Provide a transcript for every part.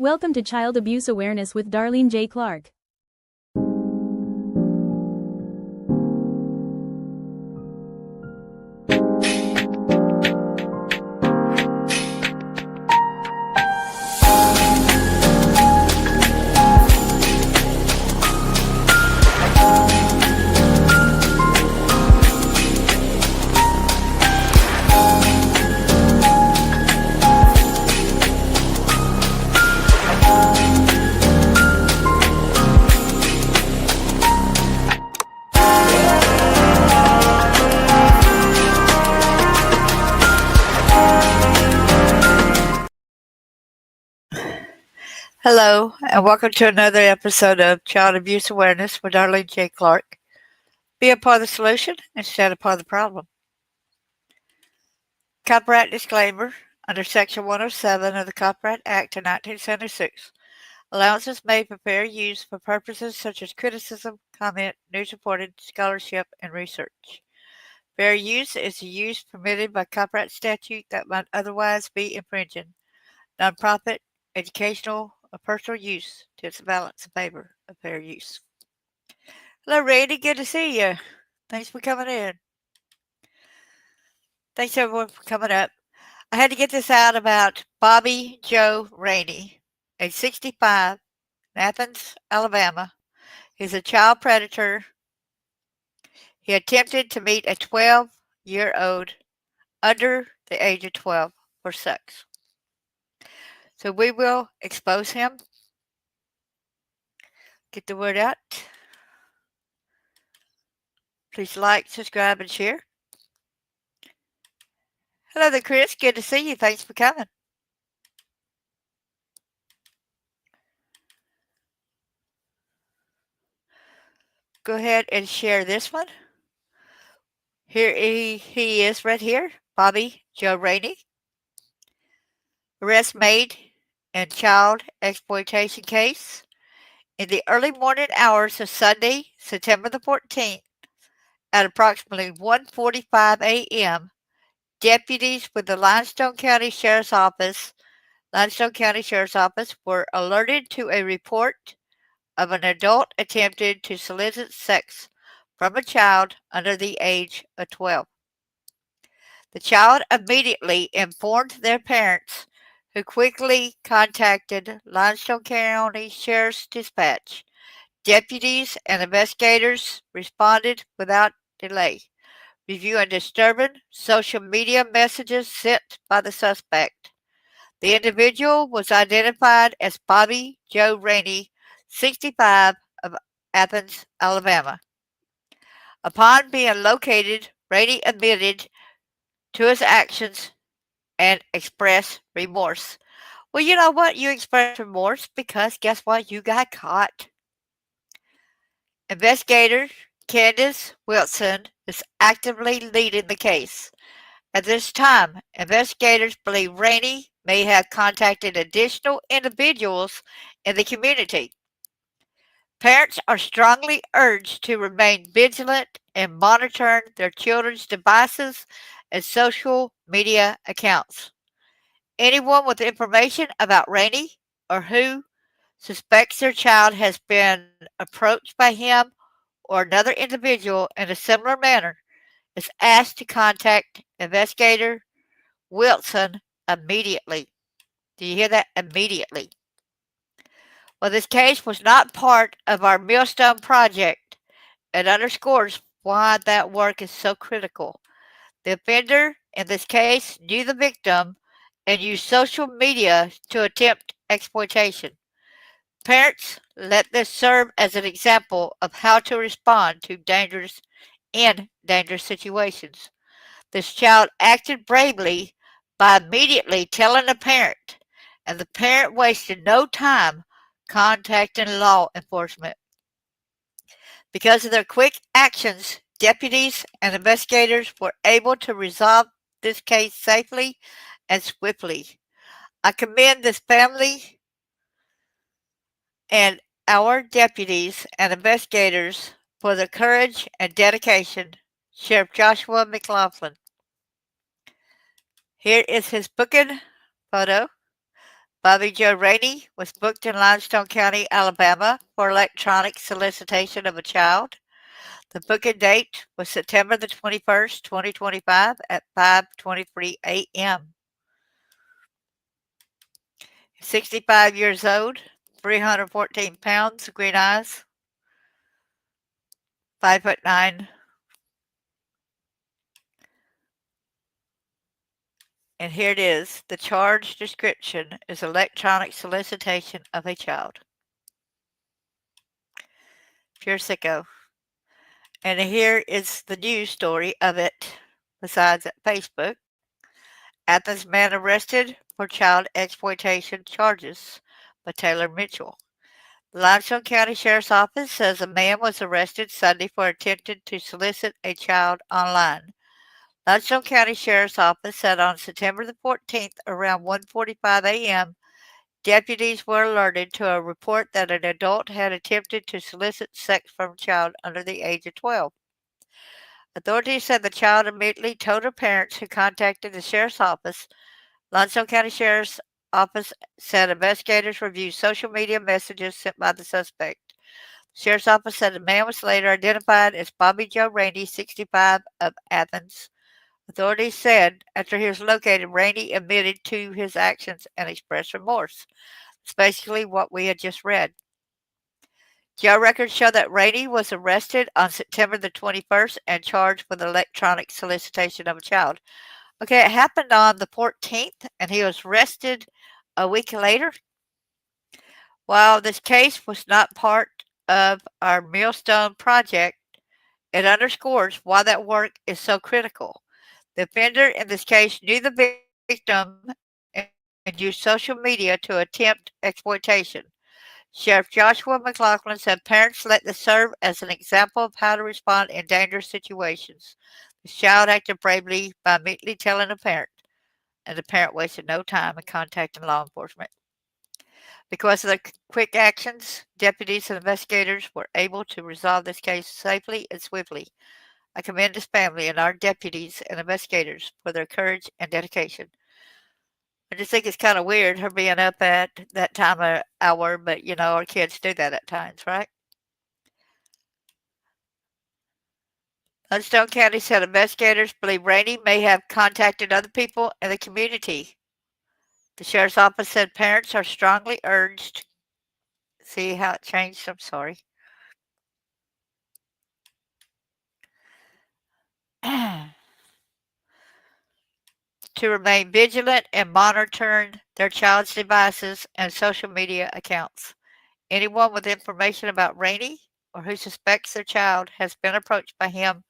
Welcome to Child Abuse Awareness with Darlene J. Clark. Hello, and welcome to another episode of Child Abuse Awareness with Darlene J. Clark. Be a part of the solution instead of part of the problem. Copyright disclaimer. Under Section 107 of the Copyright Act of 1976, allowances made for fair use for purposes such as criticism, comment, news reporting, scholarship, and research. Fair use is the use permitted by copyright statute that might otherwise be infringing. Nonprofit, educational, or personal use tips the balance in favor of fair use. Hello, Raney. Good to see you. Thanks for coming in. Thanks, everyone, for coming up. I had to get this out about Bobby Joe Raney, age 65, in Athens, Alabama. He's a child predator. He attempted to meet a 12-year-old under the age of 12 for sex. So we will expose him, get the word out. Please like, subscribe, and share. Hello there, Chris. Good to see you. Thanks for coming. Go ahead and share this one. Here he is right here, Bobby Joe Raney. Arrest made in child exploitation case. In the early morning hours of Sunday, September the 14th, at approximately 1:45 a.m., deputies with the Limestone County Sheriff's Office were alerted to a report of an adult attempted to solicit sex from a child under the age of 12. The child immediately informed their parents, who quickly contacted Limestone County Sheriff's Dispatch. Deputies and investigators responded without delay, reviewing disturbing social media messages sent by the suspect. The individual was identified as Bobby Joe Raney, 65, of Athens, Alabama. Upon being located, Raney admitted to his actions and expressed remorse. Well, you know what? You expressed remorse because guess what? You got caught. Investigator Candace Wilson is actively leading the case. At this time, investigators believe Raney may have contacted additional individuals in the community. Parents are strongly urged to remain vigilant in monitoring their children's devices and social media accounts. Anyone with information about Raney or who suspects their child has been approached by him or another individual in a similar manner is asked to contact investigator Wilson immediately. Do you hear that? Immediately. Well, this case was not part of our Millstone project. It underscores why that work is so critical. The offender in this case knew the victim and used social media to attempt exploitation. Parents, let this serve as an example of how to respond to dangerous situations. This child acted bravely by immediately telling the parent, and the parent wasted no time contacting law enforcement. Because of their quick actions, deputies and investigators were able to resolve this case safely and swiftly. I commend this family and our deputies and investigators for their courage and dedication. Sheriff Joshua McLaughlin. Here is his booking photo. Bobby Joe Raney was booked in Limestone County, Alabama for electronic solicitation of a child. The booking date was September the 21st, 2025 at 5:23 a.m. 65 years old, 314 pounds, green eyes, 5'9". And here it is. The charge description is electronic solicitation of a child. Pure sicko. And here is the news story of it. Besides at Facebook, Athens man arrested for child exploitation charges by Taylor Mitchell. The Limestone County Sheriff's Office says a man was arrested Sunday for attempting to solicit a child online. Limestone County Sheriff's Office said on September the 14th around 1:45 a.m. deputies were alerted to a report that an adult had attempted to solicit sex from a child under the age of 12. Authorities said the child immediately told her parents, who contacted the sheriff's office. Limestone County Sheriff's Office said investigators reviewed social media messages sent by the suspect. The sheriff's office said the man was later identified as Bobby Joe Raney, 65, of Athens. Authorities said after he was located, Raney admitted to his actions and expressed remorse. It's basically what we had just read. Jail records show that Raney was arrested on September the 21st and charged with electronic solicitation of a child. Okay, it happened on the 14th, and he was arrested a week later. While this case was not part of our Millstone project, it underscores why that work is so critical. The offender in this case knew the victim and used social media to attempt exploitation. Sheriff Joshua McLaughlin said parents let this serve as an example of how to respond in dangerous situations. The child acted bravely by immediately telling a parent, and the parent wasted no time in contacting law enforcement. Because of the quick actions, deputies and investigators were able to resolve this case safely and swiftly. I commend this family and our deputies and investigators for their courage and dedication. I just think it's kind of weird her being up at that time of hour, but our kids do that at times, right? Hunstone County said investigators believe Raney may have contacted other people in the community. The sheriff's office said parents are strongly urged. See how it changed? I'm sorry. To remain vigilant and monitoring their child's devices and social media accounts. Anyone with information about Raney or who suspects their child has been approached by him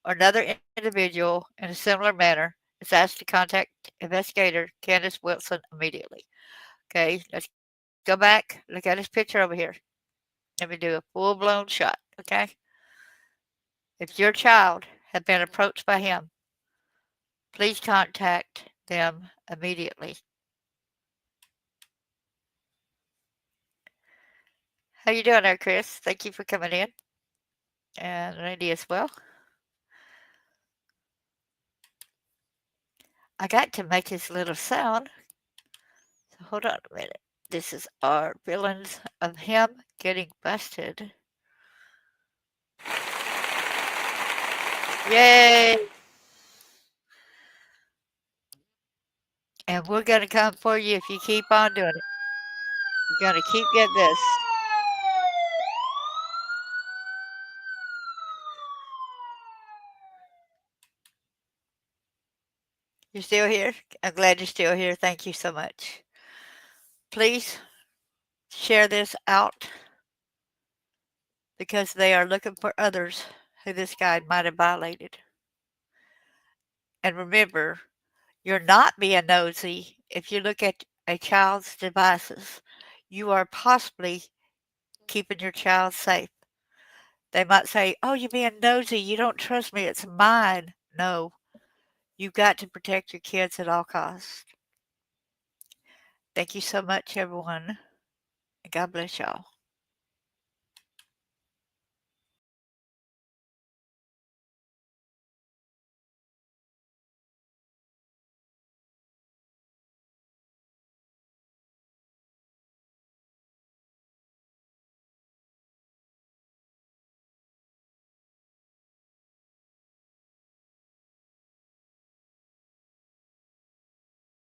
or another individual in a similar manner is asked to contact investigator Candace Wilson immediately. Okay, let's go back. Look at his picture over here. Let me do a full-blown shot, okay? If your child had been approached by him, please contact them immediately. How you doing there, Chris? Thank you for coming in. And Randy as well. I got to make his little sound. So hold on a minute. This is our villains of him getting busted. Yay! And we're going to come for you if you keep on doing it. You're going to keep getting this. You're still here? I'm glad you're still here. Thank you so much. Please share this out because they are looking for others who this guy might have violated. And remember, you're not being nosy if you look at a child's devices. You are possibly keeping your child safe. They might say, "Oh, you're being nosy. You don't trust me. It's mine." No, you've got to protect your kids at all costs. Thank you so much, everyone. And God bless y'all.